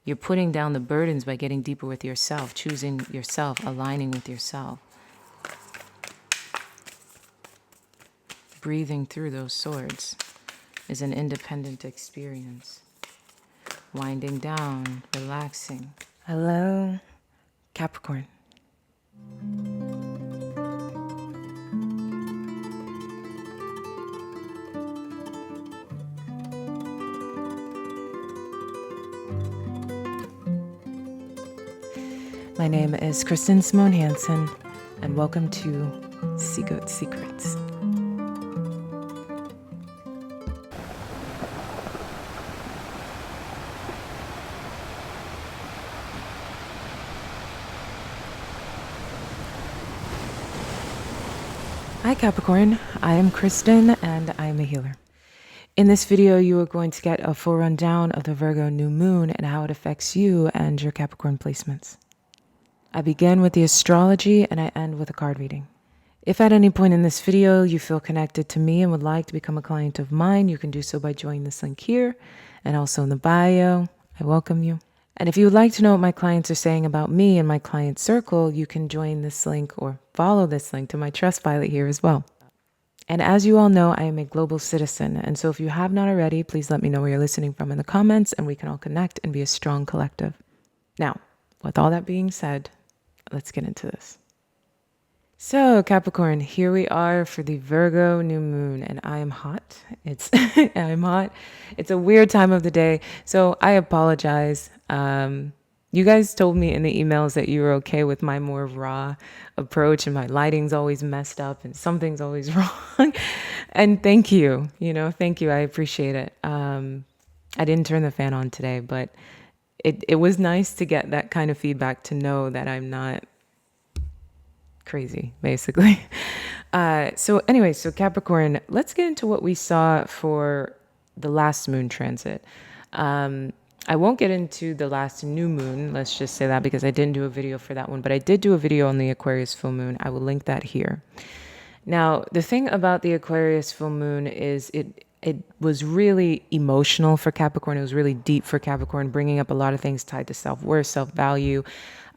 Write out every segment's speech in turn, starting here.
You're putting down the burdens by getting deeper with yourself, choosing yourself, aligning with yourself. Breathing through those swords is an independent experience. Winding down, relaxing. Hello, Capricorn. My name is Kristen Simone Hansen, and welcome to SeaGoat Secrets. Hi Capricorn, I am Kristen and I am a healer. In this video, you are going to get a full rundown of the Virgo new moon and how it affects you and your Capricorn placements. I begin with the astrology and I end with a card reading. If at any point in this video you feel connected to me and would like to become a client of mine, you can do so by joining this link here and also in the bio. I welcome you. And if you would like to know what my clients are saying about me and my client circle, you can join this link or follow this link to my Trustpilot here as well. And as you all know, I am a global citizen. And so if you have not already, please let me know where you're listening from in the comments and we can all connect and be a strong collective. Now, with all that being said, let's get into this. So Capricorn, here we are for the Virgo new moon and I am hot. I'm hot. It's a weird time of the day. So I apologize. You guys told me in the emails that you were okay with my more raw approach and my lighting's always messed up and something's always wrong. And thank you. Thank you. I appreciate it. I didn't turn the fan on today, but it was nice to get that kind of feedback to know that I'm not crazy, basically. So Capricorn, let's get into what we saw for the last moon transit. I won't get into the last new moon, let's just say that, because I didn't do a video for that one, but I did do a video on the Aquarius full moon. I will link that here. Now, the thing about the Aquarius full moon is it was really emotional for Capricorn. It was really deep for Capricorn, bringing up a lot of things tied to self-worth, self-value.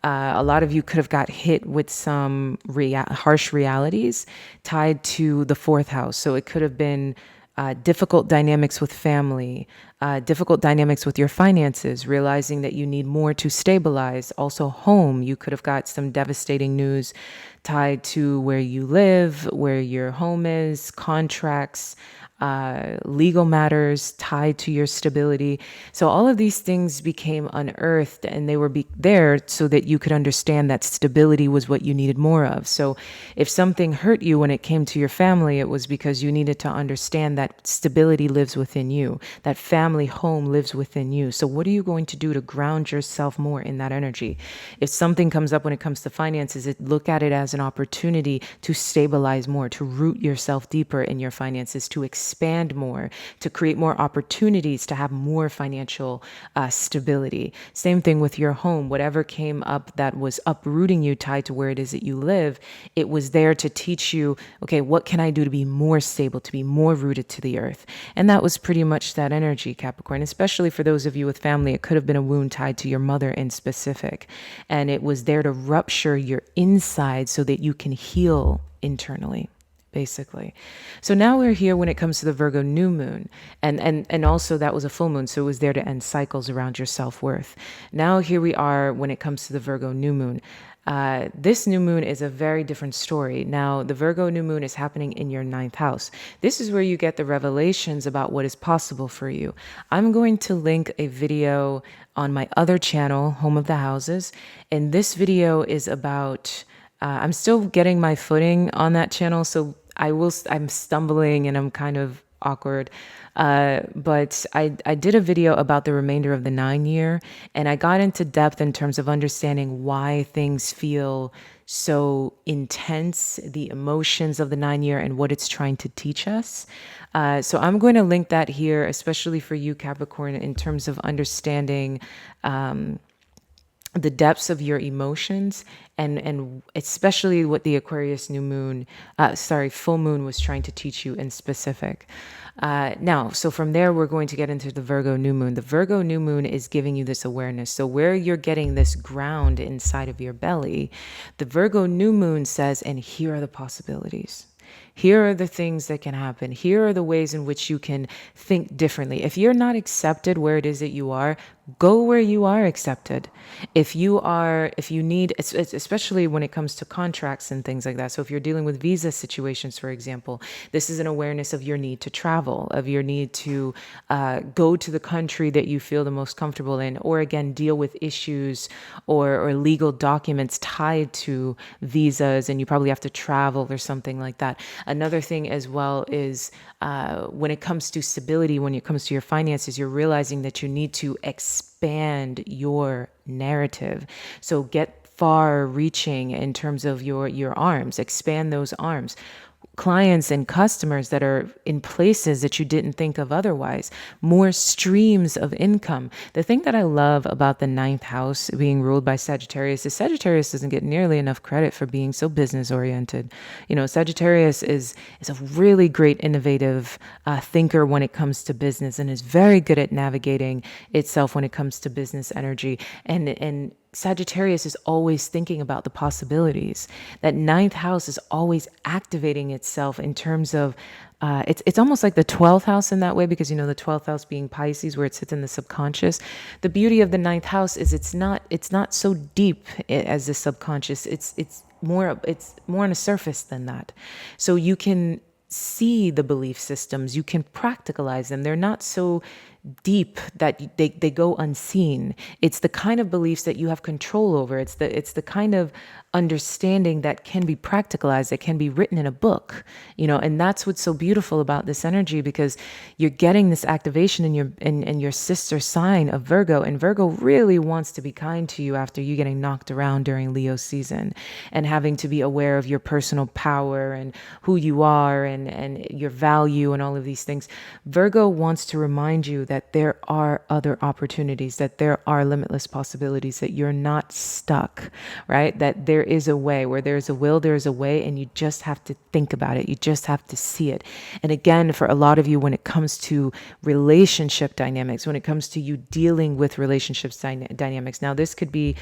A lot of you could have got hit with some harsh realities tied to the fourth house. So it could have been difficult dynamics with family, difficult dynamics with your finances, realizing that you need more to stabilize. Also home, you could have got some devastating news tied to where you live, where your home is, contracts, legal matters tied to your stability. So all of these things became unearthed and they were there so that you could understand that stability was what you needed more of. So if something hurt you when it came to your family, it was because you needed to understand that stability lives within you, that family home lives within you. So what are you going to do to ground yourself more in that energy? If something comes up when it comes to finances, look at it as an opportunity to stabilize more, to root yourself deeper in your finances, to expand more, to create more opportunities, to have more financial stability. Same thing with your home. Whatever came up that was uprooting you tied to where it is that you live, it was there to teach you, okay, what can I do to be more stable, to be more rooted to the earth? And that was pretty much that energy, Capricorn, especially for those of you with family. It could have been a wound tied to your mother in specific. And it was there to rupture your inside so that you can heal internally, basically. So now we're here when it comes to the Virgo new moon. And also that was a full moon. So it was there to end cycles around your self-worth. Now here we are when it comes to the Virgo new moon. This new moon is a very different story. Now, the Virgo new moon is happening in your 9th house. This is where you get the revelations about what is possible for you. I'm going to link a video on my other channel, Home of the Houses. And this video is about, I'm still getting my footing on that channel. So I'm stumbling and I'm kind of awkward. But I did a video about the remainder of the 9 year, and I got into depth in terms of understanding why things feel so intense, the emotions of the 9 year and what it's trying to teach us. So I'm going to link that here, especially for you, Capricorn, in terms of understanding the depths of your emotions, and especially what the Aquarius new moon, full moon was trying to teach you in specific. Now, so from there, we're going to get into the Virgo new moon. The Virgo new moon is giving you this awareness. So where you're getting this ground inside of your belly, the Virgo new moon says, and here are the possibilities. Here are the things that can happen. Here are the ways in which you can think differently. If you're not accepted where it is that you are, go where you are accepted. If you need, especially when it comes to contracts and things like that. So if you're dealing with visa situations, for example, this is an awareness of your need to travel, of your need to go to the country that you feel the most comfortable in, or again, deal with issues or legal documents tied to visas, and you probably have to travel or something like that. Another thing as well is when it comes to stability, when it comes to your finances, you're realizing that you need to expand your narrative. So get far reaching in terms of your arms, expand those arms. Clients and customers that are in places that you didn't think of otherwise, more streams of income. The thing that I love about the ninth house being ruled by Sagittarius is Sagittarius doesn't get nearly enough credit for being so business oriented. You know, Sagittarius is a really great innovative thinker when it comes to business, and is very good at navigating itself when it comes to business energy. And Sagittarius is always thinking about the possibilities. That ninth house is always activating itself in terms of, it's almost like the 12th house in that way, because, you know, the 12th house being Pisces, where it sits in the subconscious. The beauty of the ninth house is it's not so deep as the subconscious. It's more on a surface than that. So you can see the belief systems, you can practicalize them. They're not so deep that they go unseen. It's the kind of beliefs that you have control over. It's the kind of understanding that can be practicalized, that can be written in a book, you know. And that's what's so beautiful about this energy, because you're getting this activation in your sister sign of Virgo, and Virgo really wants to be kind to you after you getting knocked around during Leo season and having to be aware of your personal power and who you are and your value and all of these things. Virgo wants to remind you that there are other opportunities, that there are limitless possibilities, that you're not stuck, right? That there is a way. Where there's a will, there is a way, and you just have to think about it. You just have to see it. And again, for a lot of you, when it comes to relationship dynamics, when it comes to you dealing with relationships dynamics, now this could be,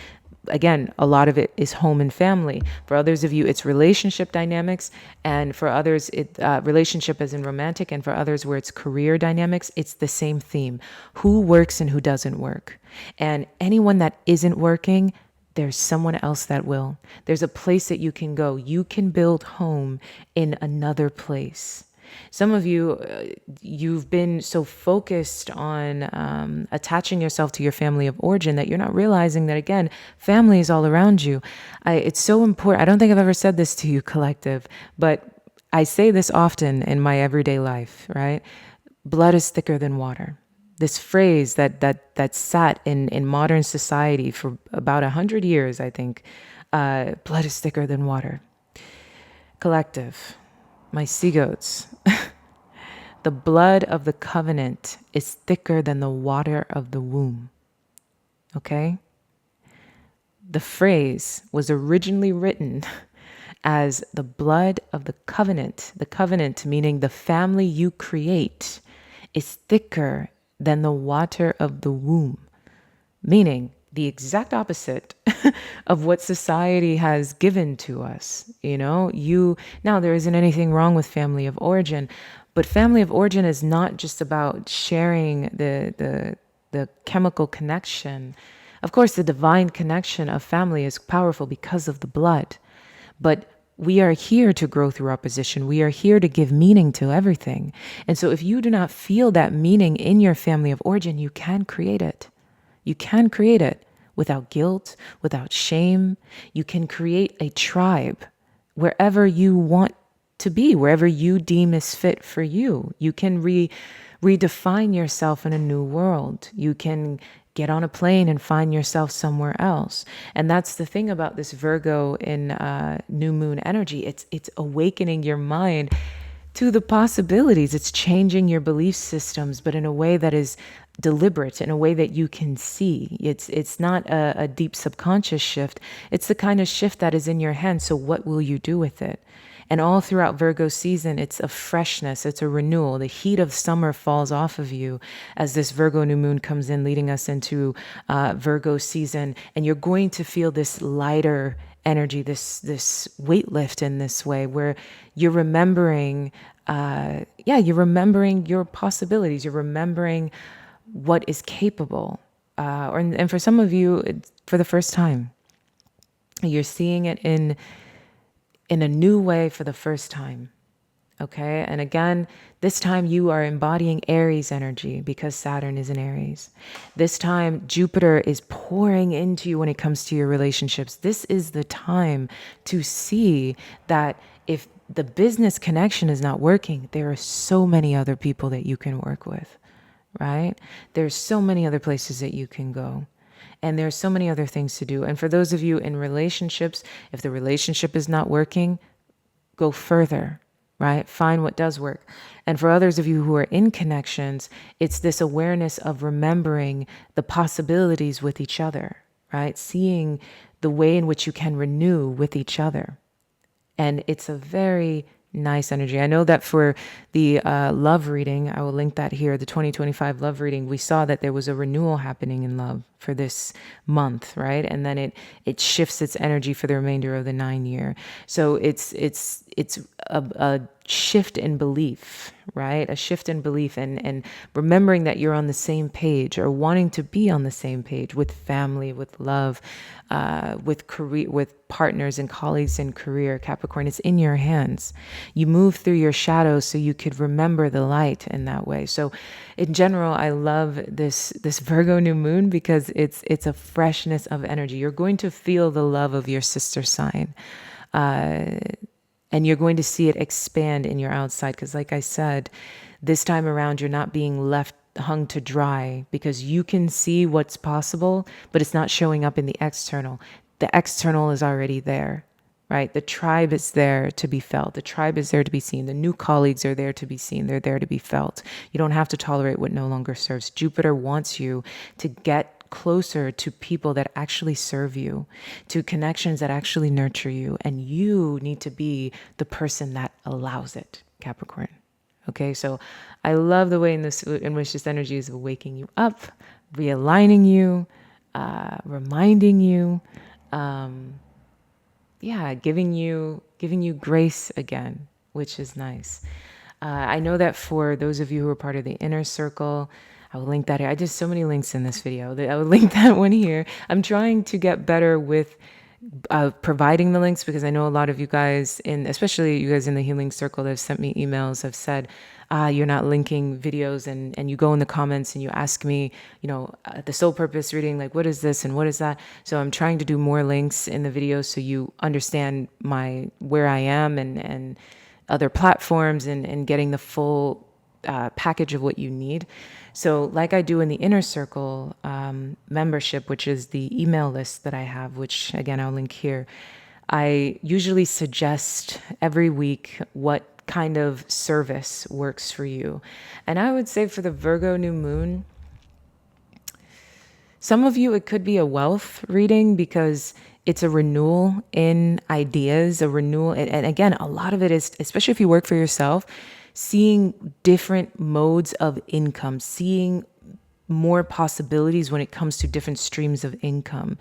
again, a lot of it is home and family. For others of you, it's relationship dynamics. And for others, it relationship as in romantic. And for others, where it's career dynamics, it's the same theme. Who works and who doesn't work. And anyone that isn't working, there's someone else that will. There's a place that you can go. You can build home in another place. Some of you, you've been so focused on attaching yourself to your family of origin that you're not realizing that, again, family is all around you. It's so important. I don't think I've ever said this to you, collective, but I say this often in my everyday life, right? Blood is thicker than water. This phrase that sat in modern society for about 100 years, I think, blood is thicker than water. Collective, my SeaGoats, the blood of the covenant is thicker than the water of the womb. Okay? The phrase was originally written as the blood of the covenant meaning the family you create, is thicker than the water of the womb, meaning the exact opposite of what society has given to us. You know, now there isn't anything wrong with family of origin, but family of origin is not just about sharing the chemical connection. Of course, the divine connection of family is powerful because of the blood, but we are here to grow through opposition. We are here to give meaning to everything. And so if you do not feel that meaning in your family of origin, you can create it. You can create it without guilt, without shame. You can create a tribe wherever you want to be, wherever you deem is fit for you. You can redefine yourself in a new world. You can get on a plane and find yourself somewhere else. And that's the thing about this Virgo in new moon energy. It's awakening your mind to the possibilities. It's changing your belief systems, but in a way that is deliberate in a way that you can see. It's not a deep subconscious shift. It's the kind of shift that is in your hand. So what will you do with it? And all throughout Virgo season, it's a freshness, it's a renewal. The heat of summer falls off of you as this Virgo new moon comes in, leading us into Virgo season. And you're going to feel this lighter energy, this weight lift in this way, where you're remembering, you're remembering your possibilities. You're remembering what is capable. And for some of you, it's for the first time. You're seeing it in a new way for the first time. Okay. And again, this time you are embodying Aries energy because Saturn is in Aries. This time Jupiter is pouring into you when it comes to your relationships. This is the time to see that if the business connection is not working, there are so many other people that you can work with, right? There's so many other places that you can go. And there's so many other things to do. And for those of you in relationships, if the relationship is not working, go further, right? Find what does work. And for others of you who are in connections, it's this awareness of remembering the possibilities with each other, right? Seeing the way in which you can renew with each other. And it's a very nice energy. I know that for the love reading, I will link that here, the 2025 love reading, we saw that there was a renewal happening in love for this month, right? And then it shifts its energy for the remainder of the 9-year. So it's a shift in belief, right? A shift in belief and remembering that you're on the same page or wanting to be on the same page with family, with love, with career, with partners and colleagues in career. Capricorn, it's in your hands. You move through your shadows so you could remember the light in that way. So in general, I love this Virgo new moon because it's a freshness of energy. You're going to feel the love of your sister sign. And you're going to see it expand in your outside. Because like I said, this time around, you're not being left hung to dry because you can see what's possible, but it's not showing up in the external. The external is already there, right? The tribe is there to be felt. The tribe is there to be seen. The new colleagues are there to be seen. They're there to be felt. You don't have to tolerate what no longer serves. Jupiter wants you to get closer to people that actually serve you, to connections that actually nurture you. And you need to be the person that allows it, Capricorn. Okay, so I love the way in which this energy is waking you up, realigning you, reminding you, giving you grace again, which is nice. I know that for those of you who are part of the inner circle, I will link that here. I did so many links in this video. I will link that one here. I'm trying to get better with providing the links because I know a lot of you guys, especially you guys in the healing circle that have sent me emails, have said, you're not linking videos and you go in the comments and you ask me, the soul purpose reading, like, what is this and what is that? So I'm trying to do more links in the videos so you understand where I am and other platforms and getting the full package of what you need. So like I do in the inner circle membership, which is the email list that I have, which again, I'll link here. I usually suggest every week what kind of service works for you. And I would say for the Virgo new moon, some of you, it could be a wealth reading because it's a renewal in ideas, a renewal. And again, a lot of it is, especially if you work for yourself, seeing different modes of income, seeing more possibilities when it comes to different streams of income.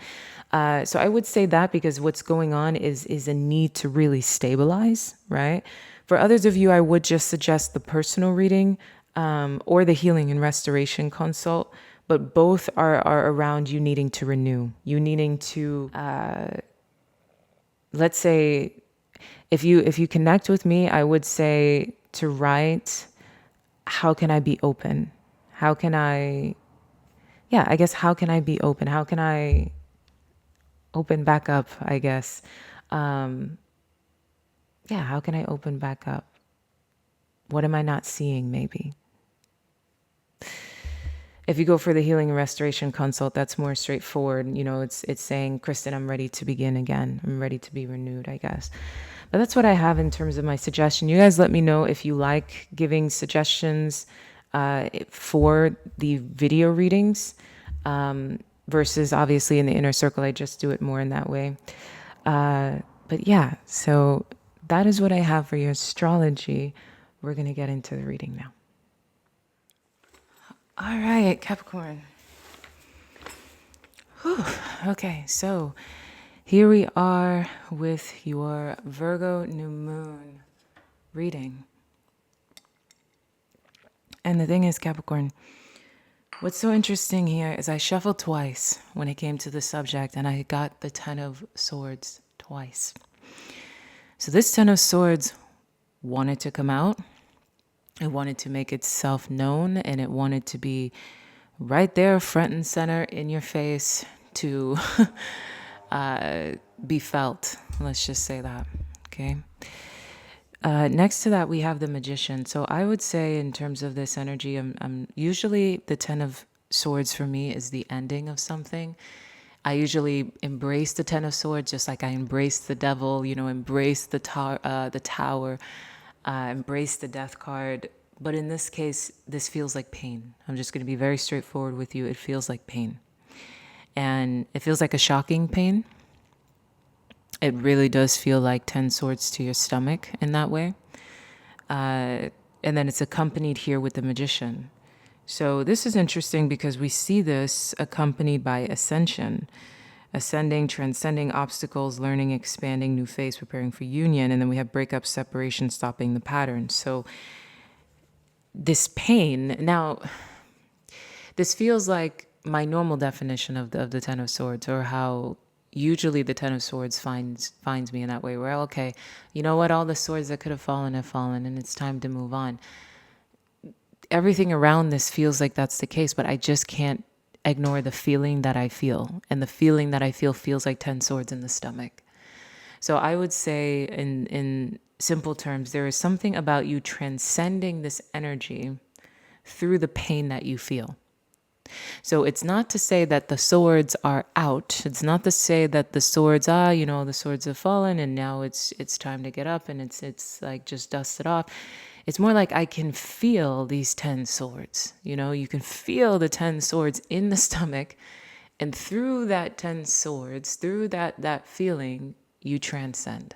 So I would say that because what's going on is a need to really stabilize, right? For others of you, I would just suggest the personal reading or the healing and restoration consult, but both are around you needing to renew, you needing to, let's say, if you connect with me, I would say to write, how can I be open? How can I be open? How can I open back up, I guess? How can I open back up? What am I not seeing, maybe? If you go for the healing and restoration consult, that's more straightforward. It's saying, Kristen, I'm ready to begin again. I'm ready to be renewed, I guess. But that's what I have in terms of my suggestion. You guys let me know if you like giving suggestions. for the video readings, versus obviously in the inner circle. I just do it more in that way. But yeah, so that is what I have for your astrology. We're going to get into the reading now. All right, Capricorn. Whew. Okay, so here we are with your Virgo new moon reading. And the thing is, Capricorn, what's so interesting here is I shuffled twice when it came to the subject, and I got the Ten of Swords twice. So this Ten of Swords wanted to come out. It wanted to make itself known, and it wanted to be right there, front and center in your face, to be felt. Let's just say that. Okay. Next to that, we have the Magician. So I would say, in terms of this energy, I'm usually the Ten of Swords for me is the ending of something. I usually embrace the Ten of Swords, just like I embrace the devil, embrace the tower, embrace the death card. But in this case, this feels like pain. I'm just going to be very straightforward with you. It feels like pain. And it feels like a shocking pain. It really does feel like 10 swords to your stomach in that way. And then it's accompanied here with the Magician. So this is interesting because we see this accompanied by ascension. Ascending, transcending obstacles, learning, expanding, new phase, preparing for union. And then we have breakup, separation, stopping the pattern. So this pain, now, this feels like my normal definition of the Ten of Swords, or how usually the Ten of Swords finds me in that way, where, okay, you know what, all the swords that could have fallen, and it's time to move on. Everything around this feels like that's the case, but I just can't ignore the feeling that I feel. And the feeling that I feel feels like 10 swords in the stomach. So I would say, in simple terms, there is something about you transcending this energy through the pain that you feel. So it's not to say that the swords are out. It's not to say that the swords, the swords have fallen and now it's time to get up and it's like just dust it off. It's more like I can feel these 10 swords. You can feel the 10 swords in the stomach, and through that 10 swords, through that feeling, you transcend.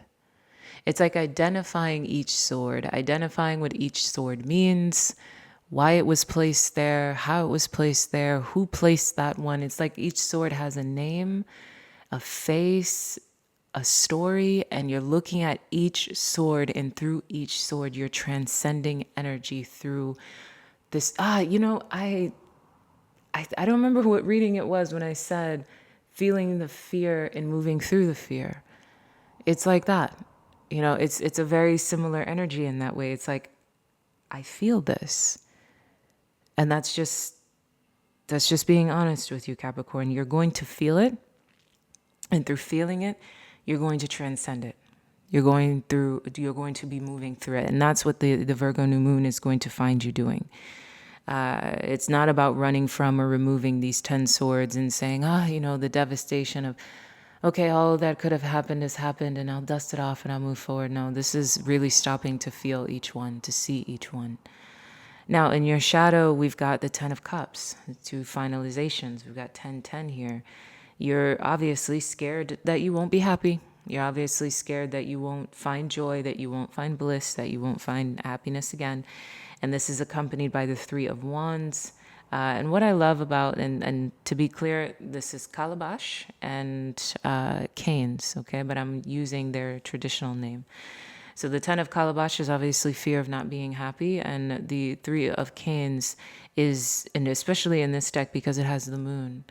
It's like identifying each sword, identifying what each sword means, why it was placed there, how it was placed there, who placed that one. It's like each sword has a name, a face, a story, and you're looking at each sword, and through each sword, you're transcending energy through this. I don't remember what reading it was when I said feeling the fear and moving through the fear. It's like that. It's a very similar energy in that way. It's like, I feel this. And that's just being honest with you, Capricorn. You're going to feel it. And through feeling it, you're going to transcend it. You're going to be moving through it. And that's what the Virgo new moon is going to find you doing. It's not about running from or removing these 10 swords and saying, the devastation of, okay, all that could have happened has happened and I'll dust it off and I'll move forward. No, this is really stopping to feel each one, to see each one. Now, in your shadow, we've got the 10 of Cups, the two finalizations. We've got 10-10 here. You're obviously scared that you won't be happy. You're obviously scared that you won't find joy, that you won't find bliss, that you won't find happiness again. And this is accompanied by the 3 of Wands. And what I love about, and to be clear, this is Calabash and Canes, okay? But I'm using their traditional name. So the 10 of Calabash is obviously fear of not being happy, and the 3 of Canes is, and especially in this deck because it has the moon.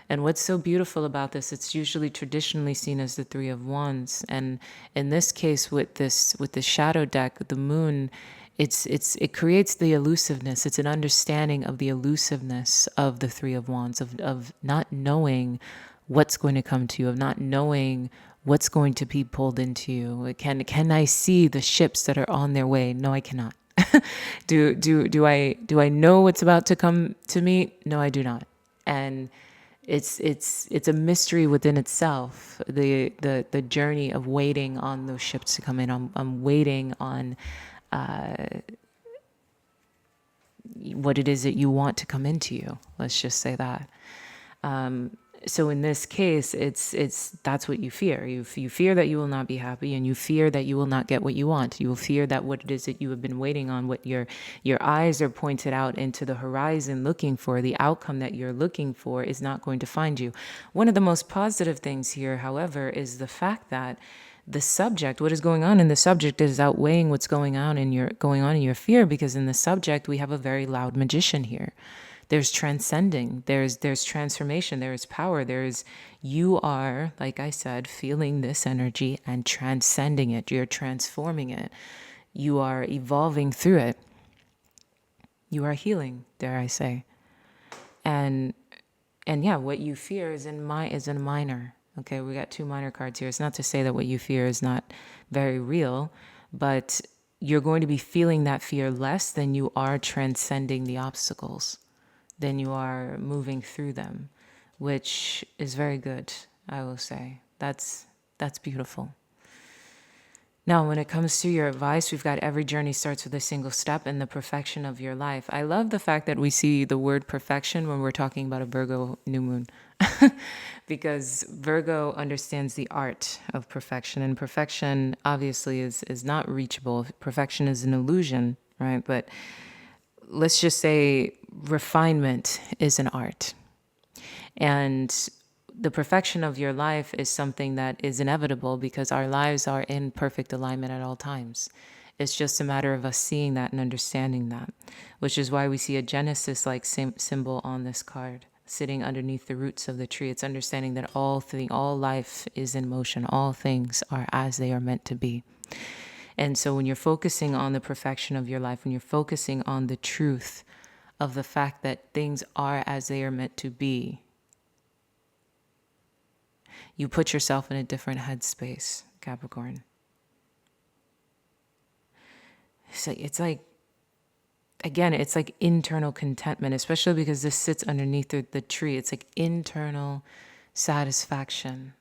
And what's so beautiful about this, it's usually traditionally seen as the 3 of Wands. And in this case, with the shadow deck, the moon, it creates the elusiveness. It's an understanding of the elusiveness of the 3 of Wands, of not knowing what's going to come to you, of not knowing what's going to be pulled into you. Can I see the ships that are on their way? No, I cannot. Do I know what's about to come to me? No, I do not. And it's a mystery within itself. The journey of waiting on those ships to come in. I'm waiting on what it is that you want to come into you. Let's just say that. So in this case, it's that's what you fear. You fear that you will not be happy, and you fear that you will not get what you want. You will fear that what it is that you have been waiting on, what your eyes are pointed out into the horizon looking for, the outcome that you're looking for is not going to find you. One of the most positive things here, however, is the fact that the subject, what is going on in the subject, is outweighing what's going on in your fear, because in the subject we have a very loud magician here. There's transcending, there's transformation, there's power, you are, like I said, feeling this energy and transcending it. You're transforming it. You are evolving through it. You are healing, dare I say. And yeah, what you fear is in minor. Okay, we got 2 minor cards here. It's not to say that what you fear is not very real, but you're going to be feeling that fear less than you are transcending the obstacles. Then you are moving through them, which is very good, I will say. That's beautiful. Now, when it comes to your advice, we've got every journey starts with a single step and the perfection of your life. I love the fact that we see the word perfection when we're talking about a Virgo new moon, because Virgo understands the art of perfection, and perfection obviously is not reachable. Perfection is an illusion, right? But let's just say refinement is an art. And the perfection of your life is something that is inevitable, because our lives are in perfect alignment at all times. It's just a matter of us seeing that and understanding that, which is why we see a Genesis-like symbol on this card, sitting underneath the roots of the tree. It's understanding that all life is in motion. All things are as they are meant to be. And so when you're focusing on the perfection of your life, when you're focusing on the truth of the fact that things are as they are meant to be, you put yourself in a different headspace, Capricorn. It's like internal contentment, especially because this sits underneath the tree. It's like internal satisfaction.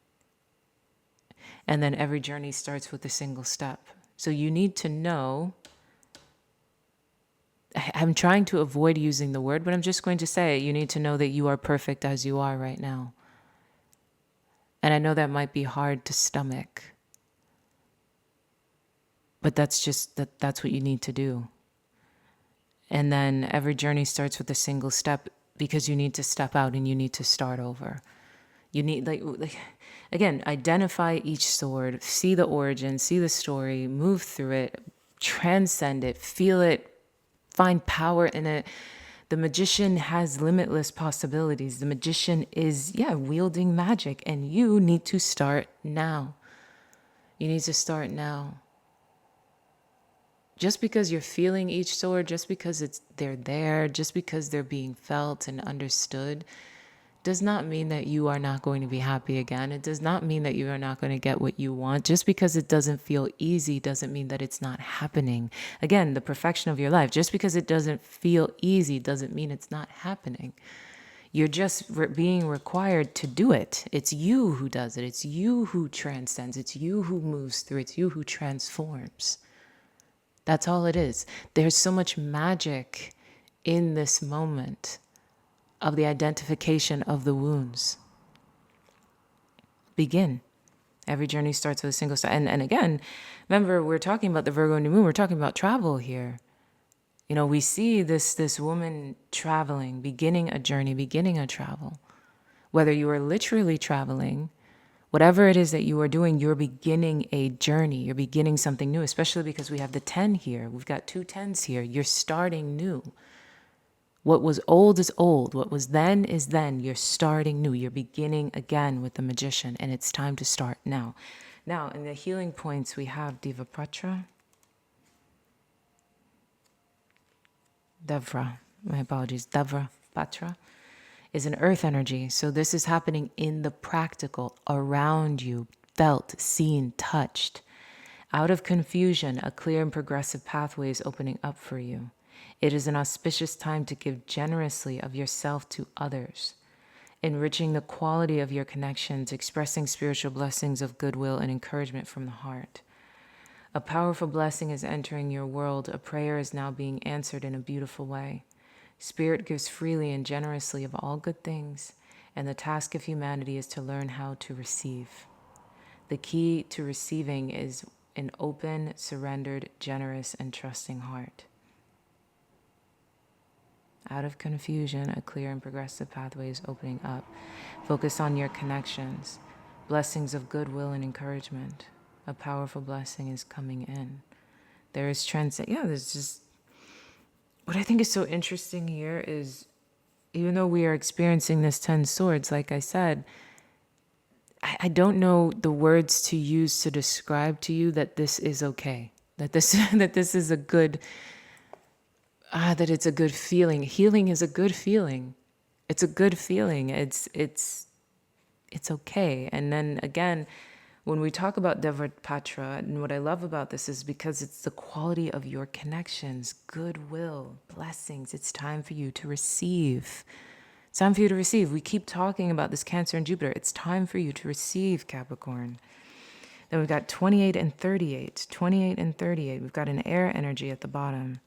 And then every journey starts with a single step. So you need to know, I'm trying to avoid using the word, but I'm just going to say, you need to know that you are perfect as you are right now. And I know that might be hard to stomach, but that's what you need to do. And then every journey starts with a single step, because you need to step out and you need to start over. You need, again, identify each sword, see the origin, see the story, move through it, transcend it, feel it, find power in it. The magician has limitless possibilities. The magician is, wielding magic, and you need to start now. You need to start now. Just because you're feeling each sword, just because they're there, just because they're being felt and understood, does not mean that you are not going to be happy again. It does not mean that you are not going to get what you want. Just because it doesn't feel easy doesn't mean that it's not happening. Again, the perfection of your life. Just because it doesn't feel easy doesn't mean it's not happening. You're just being required to do it. It's you who does it. It's you who transcends. It's you who moves through. It's you who transforms. That's all it is. There's so much magic in this moment of the identification of the wounds. Begin. Every journey starts with a single step. And again, remember, we're talking about the Virgo new moon. We're talking about travel here. You know, we see this woman traveling, beginning a journey, beginning a travel. Whether you are literally traveling, whatever it is that you are doing, you're beginning a journey. You're beginning something new, especially because we have the 10 here. We've got 2 10s here. You're starting new. What was old is old. What was then is then. You're starting new. You're beginning again with the magician, and it's time to start now. Now, in the healing points, we have Diva Patra. Devra, my apologies, Devra Patra is an earth energy. So this is happening in the practical, around you, felt, seen, touched. Out of confusion, a clear and progressive pathway is opening up for you. It is an auspicious time to give generously of yourself to others, enriching the quality of your connections, expressing spiritual blessings of goodwill and encouragement from the heart. A powerful blessing is entering your world. A prayer is now being answered in a beautiful way. Spirit gives freely and generously of all good things, and the task of humanity is to learn how to receive. The key to receiving is an open, surrendered, generous, and trusting heart. Out of confusion, a clear and progressive pathway is opening up. Focus on your connections. Blessings of goodwill and encouragement. A powerful blessing is coming in. There is there's just... What I think is so interesting here is, even though we are experiencing this 10 swords, like I said, I don't know the words to use to describe to you that this is okay. That this that this is a good that it's a good feeling. Healing is a good feeling. It's a good feeling. It's okay. And then again, when we talk about Devapatra, and what I love about this is because it's the quality of your connections, goodwill, blessings. It's time for you to receive. It's time for you to receive. We keep talking about this Cancer and Jupiter. It's time for you to receive, Capricorn. Then we've got 28 and 38. 28 and 38. We've got an air energy at the bottom.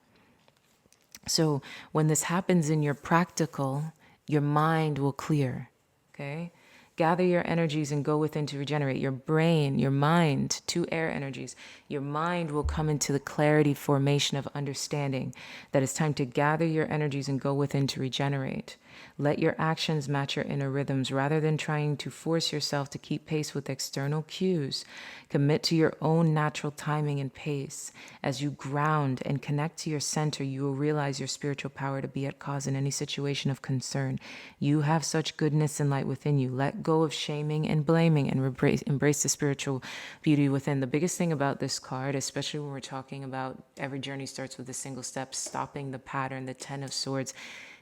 So when this happens in your practical, your mind will clear, okay? Gather your energies and go within to regenerate. Your brain, your mind, two air energies. Your mind will come into the clarity formation of understanding that it's time to gather your energies and go within to regenerate. Let your actions match your inner rhythms rather than trying to force yourself to keep pace with external cues. Commit to your own natural timing and pace. As you ground and connect to your center, you will realize your spiritual power to be at cause in any situation of concern. You have such goodness and light within you. Let go of shaming and blaming and embrace the spiritual beauty within. The biggest thing about this card, especially when we're talking about every journey starts with a single step, stopping the pattern, the 10 of Swords.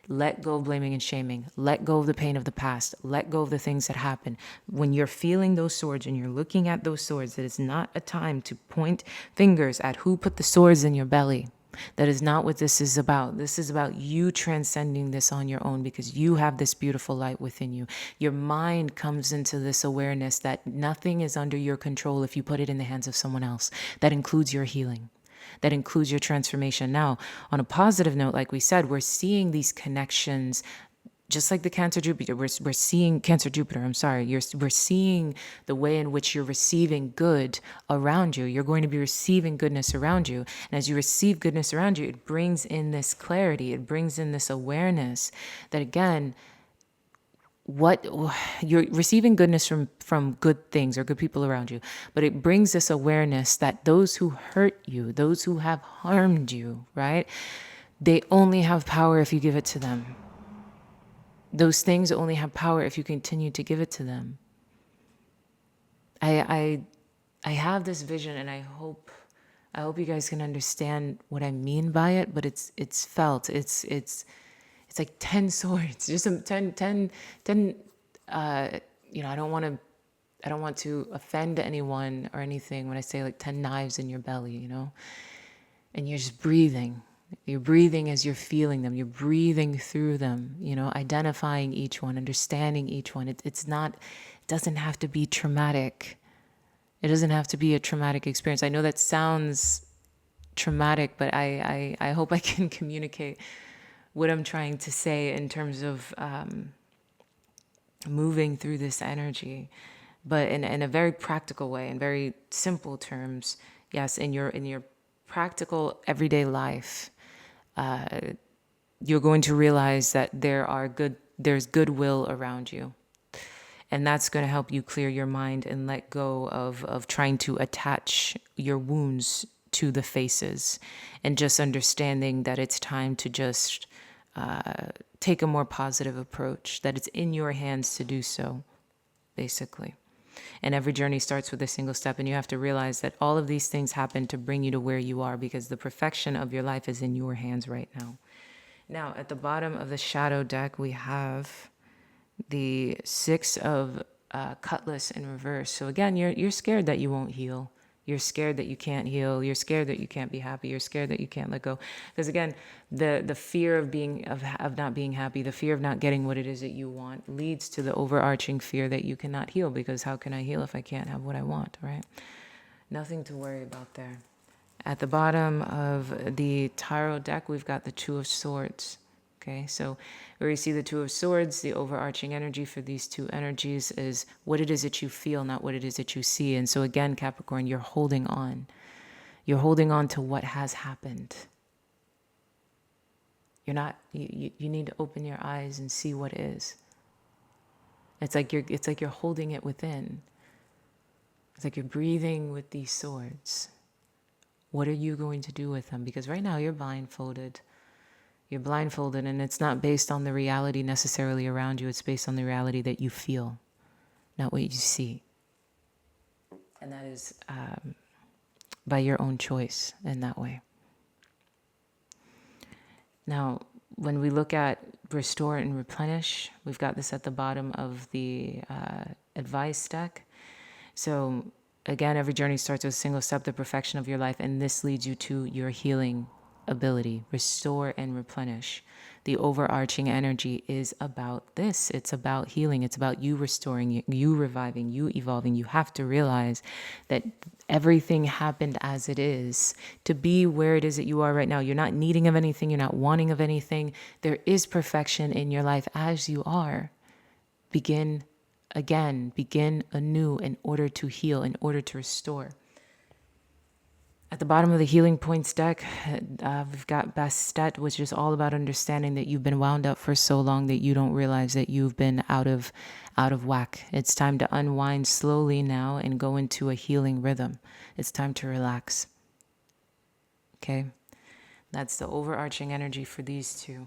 Let go of blaming and shaming. Let go of the pain of the past. Let go of the things that happen. When you're feeling those swords and you're looking at those swords, it is not a time to point fingers at who put the swords in your belly. That is not what this is about. This is about you transcending this on your own because you have this beautiful light within you. Your mind comes into this awareness that nothing is under your control if you put it in the hands of someone else. That includes your healing. That includes your transformation. Now, on a positive note, like we said, we're seeing these connections, just like the Cancer Jupiter. We're seeing Cancer Jupiter. I'm sorry. We're seeing the way in which you're receiving good around you. You're going to be receiving goodness around you, and as you receive goodness around you, it brings in this clarity. It brings in this awareness that again, what you're receiving goodness from good things or good people around you, but it brings this awareness that those who hurt you, those who have harmed you, right, they only have power if you give it to them. Those things only have power if you continue to give it to them. I have this vision, and I hope you guys can understand what I mean by it, but it's felt. It's like 10 swords, just 10, I don't want to offend anyone or anything when I say like 10 knives in your belly, and you're just breathing. You're breathing as you're feeling them. You're breathing through them, identifying each one, understanding each one. It doesn't have to be traumatic. It doesn't have to be a traumatic experience. I know that sounds traumatic, but I hope I can communicate what I'm trying to say in terms of moving through this energy, but in a very practical way, in very simple terms. Yes, in your practical everyday life, you're going to realize that there's goodwill around you, and that's going to help you clear your mind and let go of trying to attach your wounds to the faces, and just understanding that it's time to just take a more positive approach, that it's in your hands to do so, basically. And every journey starts with a single step, and you have to realize that all of these things happen to bring you to where you are, because the perfection of your life is in your hands right now. Now, at the bottom of the shadow deck, we have the 6 of Cutlass in reverse. So again, you're scared that you won't heal. You're scared that you can't heal. You're scared that you can't be happy. You're scared that you can't let go. Because again, the fear of not being happy, the fear of not getting what it is that you want, leads to the overarching fear that you cannot heal. Because how can I heal if I can't have what I want, right? Nothing to worry about there. At the bottom of the tarot deck, we've got the 2 of Swords. Okay, so where you see the Two of Swords, the overarching energy for these two energies is what it is that you feel, not what it is that you see. And so again, Capricorn, you're holding on. You're holding on to what has happened. You're not, you need to open your eyes and see what is. It's like you're holding it within. It's like you're breathing with these swords. What are you going to do with them? Because right now you're blindfolded. You're blindfolded, and it's not based on the reality necessarily around you. It's based on the reality that you feel, not what you see. And that is by your own choice in that way. Now, when we look at restore and replenish, we've got this at the bottom of the advice deck. So again, every journey starts with a single step, the perfection of your life, and this leads you to your healing ability. Restore and replenish. The overarching energy is about this. It's about healing. It's about you restoring, you reviving, you evolving. You have to realize that everything happened as it is to be where it is that you are right now. You're not needing of anything. You're not wanting of anything. There is perfection in your life as you are. Begin again, begin anew in order to heal, in order to restore. At the bottom of the Healing Points deck, we've got Bastet, which is all about understanding that you've been wound up for so long that you don't realize that you've been out of whack. It's time to unwind slowly now and go into a healing rhythm. It's time to relax. Okay? That's the overarching energy for these two.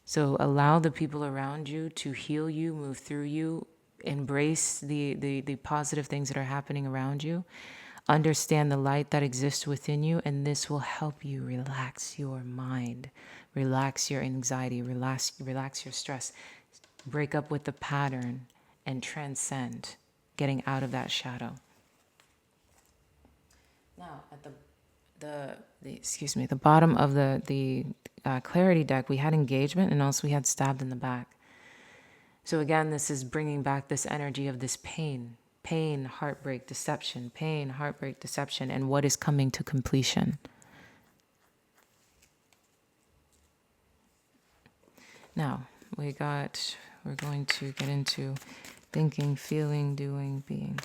So allow the people around you to heal you, move through you, embrace the positive things that are happening around you. Understand the light that exists within you, and this will help you relax your mind, relax your anxiety, relax your stress, break up with the pattern, and transcend, getting out of that shadow. Now, at the bottom of the clarity deck, we had engagement, and also we had stabbed in the back. So again, this is bringing back this energy of this pain, heartbreak, deception, and what is coming to completion. Now, we're going to get into thinking, feeling, doing, being.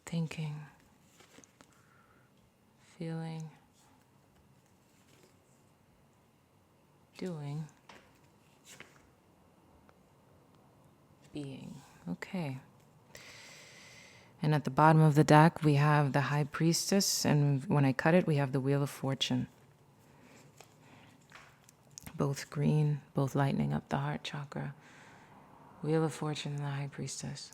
Thinking, feeling, doing, being. Okay. And at the bottom of the deck, we have the High Priestess, and when I cut it, we have the Wheel of Fortune. Both green, both lightening up the heart chakra. Wheel of Fortune and the High Priestess.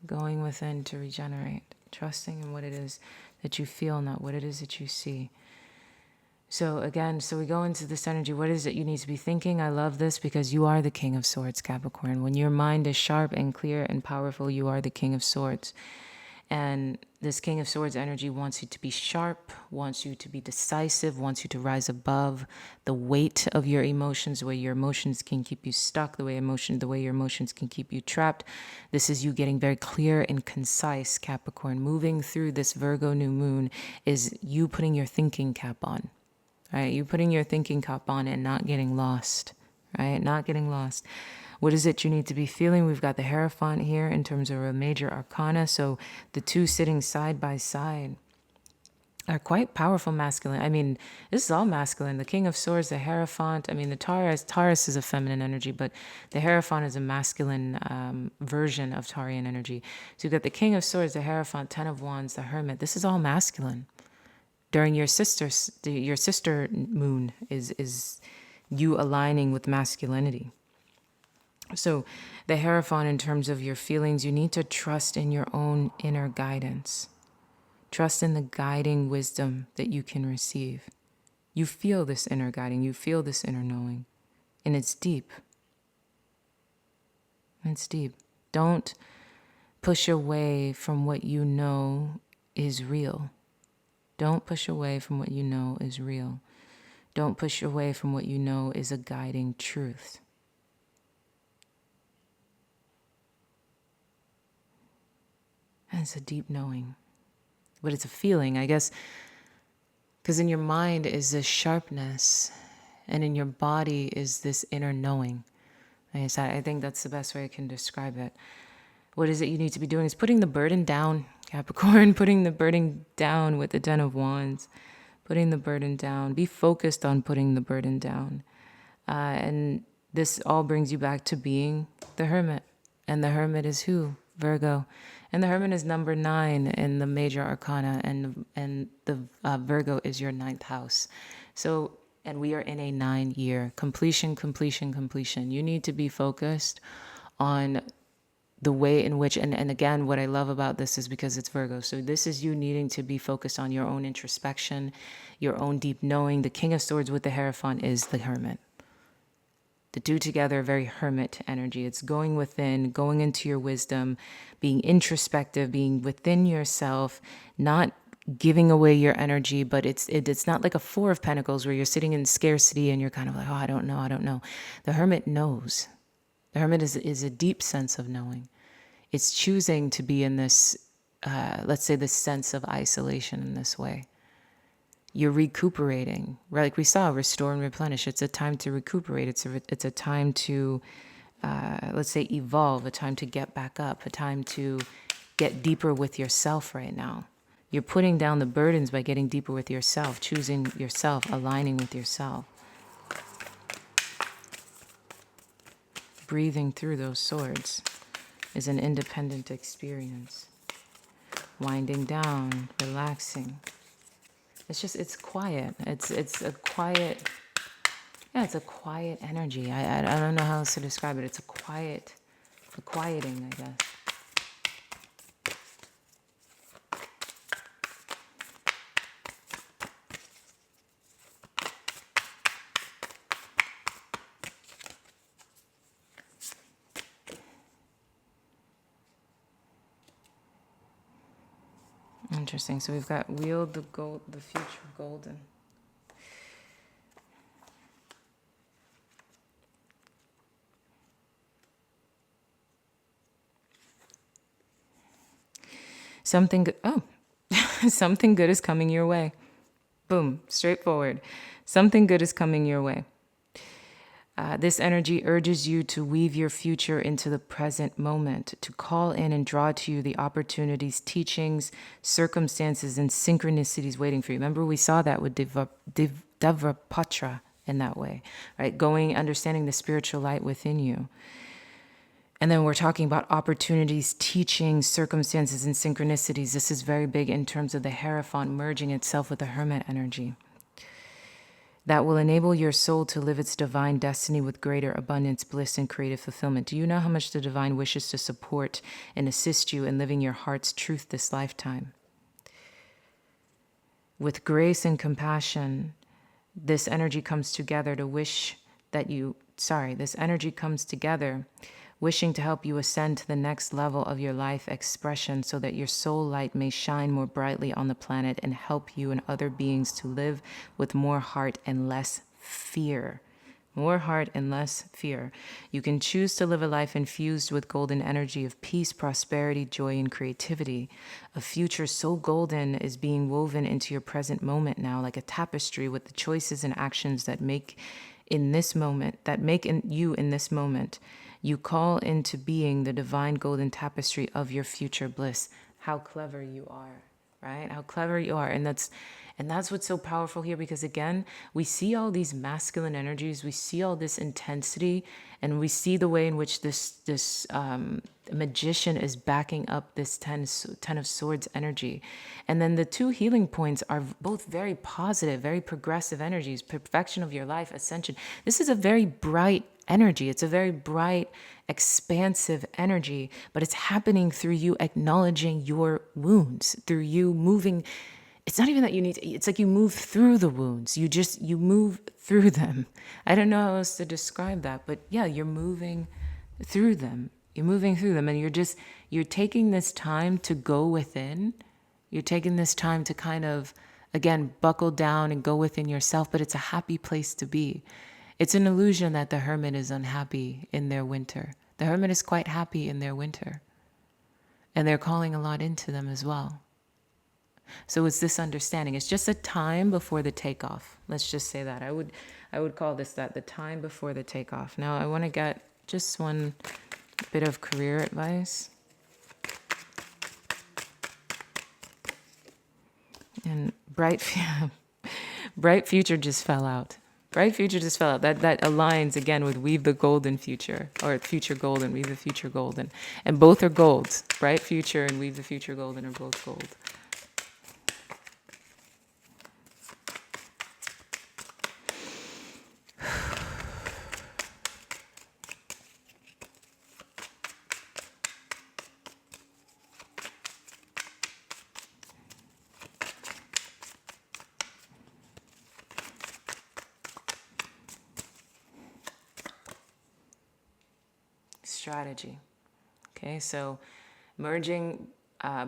Going within to regenerate, trusting in what it is that you feel, not what it is that you see. So again, we go into this energy. What is it you need to be thinking? I love this because you are the King of Swords, Capricorn. When your mind is sharp and clear and powerful, you are the King of Swords. And this King of Swords energy wants you to be sharp, wants you to be decisive, wants you to rise above the weight of your emotions, the way your emotions can keep you stuck, the way your emotions can keep you trapped. This is you getting very clear and concise, Capricorn. Moving through this Virgo new moon is you putting your thinking cap on, right? You putting your thinking cap on and not getting lost, right? Not getting lost. What is it you need to be feeling? We've got the Hierophant here in terms of a major arcana. So the two sitting side by side are quite powerful masculine. I mean, this is all masculine. The King of Swords, the Hierophant. I mean, the Taurus is a feminine energy, but the Hierophant is a masculine version of Taurian energy. So you've got the King of Swords, the Hierophant, Ten of Wands, the Hermit. This is all masculine. During your sister moon is you aligning with masculinity. So the Hierophant, in terms of your feelings, you need to trust in your own inner guidance. Trust in the guiding wisdom that you can receive. You feel this inner guiding, you feel this inner knowing, and it's deep. It's deep. Don't push away from what you know is real. Don't push away from what you know is real. Don't push away from what you know is a guiding truth. And it's a deep knowing. But it's a feeling, I guess, because in your mind is this sharpness, and in your body is this inner knowing. Like I said, I think that's the best way I can describe it. What is it you need to be doing is putting the burden down, Capricorn, putting the burden down with the Ten of Wands, putting the burden down. Be focused on putting the burden down. And this all brings you back to being the Hermit. And the Hermit is who? Virgo. And the Hermit is number 9 in the major arcana, and the Virgo is your 9th house. So, and we are in a 9-year completion. You need to be focused on the way in which, and again, what I love about this is because it's Virgo. So this is you needing to be focused on your own introspection, your own deep knowing. The King of Swords with the Hierophant is the Hermit. The two together, very hermit energy. It's going within, going into your wisdom, being introspective, being within yourself, not giving away your energy, but it's not like a 4 of Pentacles where you're sitting in scarcity and you're kind of like, oh, I don't know. The Hermit knows. The Hermit is a deep sense of knowing. It's choosing to be in this, let's say, this sense of isolation in this way. You're recuperating, right? Like we saw, restore and replenish. It's a time to recuperate. It's a time to, let's say, evolve, a time to get back up, a time to get deeper with yourself right now. You're putting down the burdens by getting deeper with yourself, choosing yourself, aligning with yourself. Breathing through those swords is an independent experience. Winding down, relaxing. It's quiet. It's a quiet, it's a quiet energy. I don't know how else to describe it. It's a quieting, I guess. Interesting. So we've got wield the future golden. Something good. Oh, something good is coming your way. Boom, straightforward. Something good is coming your way. This energy urges you to weave your future into the present moment, to call in and draw to you the opportunities, teachings, circumstances, and synchronicities waiting for you. Remember, we saw that with Devrapatra in that way, right? Understanding the spiritual light within you. And then we're talking about opportunities, teachings, circumstances, and synchronicities. This is very big in terms of the Hierophant merging itself with the Hermit energy. That will enable your soul to live its divine destiny with greater abundance, bliss, and creative fulfillment. Do you know how much the divine wishes to support and assist you in living your heart's truth this lifetime? With grace and compassion, this energy comes together this energy comes together wishing to help you ascend to the next level of your life expression so that your soul light may shine more brightly on the planet and help you and other beings to live with more heart and less fear. More heart and less fear. You can choose to live a life infused with golden energy of peace, prosperity, joy, and creativity. A future so golden is being woven into your present moment now, like a tapestry with the choices and actions that make you in this moment. You call into being the divine golden tapestry of your future bliss. How clever you are, right? How clever you are. And that's what's so powerful here, because again, we see all these masculine energies, we see all this intensity, and we see the way in which this magician is backing up this 10 of Swords energy. And then the 2 healing points are both very positive, very progressive energies, perfection of your life, ascension. This is a very bright energy. It's a very bright, expansive energy, but it's happening through you acknowledging your wounds, through you moving. It's not even that you need to, it's like you move through the wounds. You move through them. I don't know how else to describe that, but yeah, you're moving through them. You're moving through them, and you're taking this time to go within. You're taking this time to kind of, again, buckle down and go within yourself, but it's a happy place to be. It's an illusion that the hermit is unhappy in their winter. The hermit is quite happy in their winter, and they're calling a lot into them as well. So it's this understanding. It's just a time before the takeoff. Let's just say that. I would call this that, the time before the takeoff. Now I want to get just one bit of career advice. And bright future just fell out. Bright future just fell out. That aligns again with weave the golden future, or future golden, weave the future golden. And both are golds. Bright future and weave the future golden are both gold. Strategy. Okay, so merging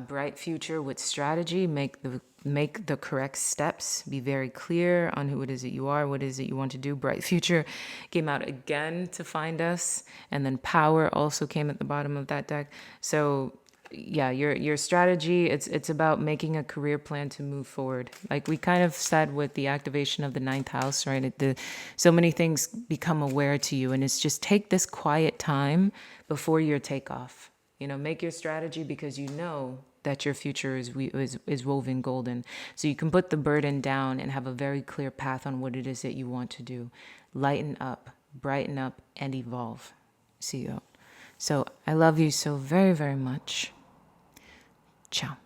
bright future with strategy, make the correct steps, be very clear on who it is that you are, what it is that you want to do. Bright future came out again to find us, and then power also came at the bottom of that deck. So yeah, your strategy, it's about making a career plan to move forward. Like we kind of said with the activation of the ninth house, right? So many things become aware to you, and it's just take this quiet time before your takeoff. Make your strategy because you know that your future is woven golden. So you can put the burden down and have a very clear path on what it is that you want to do. Lighten up, brighten up, and evolve. See you. So I love you so very, very much. Ciao.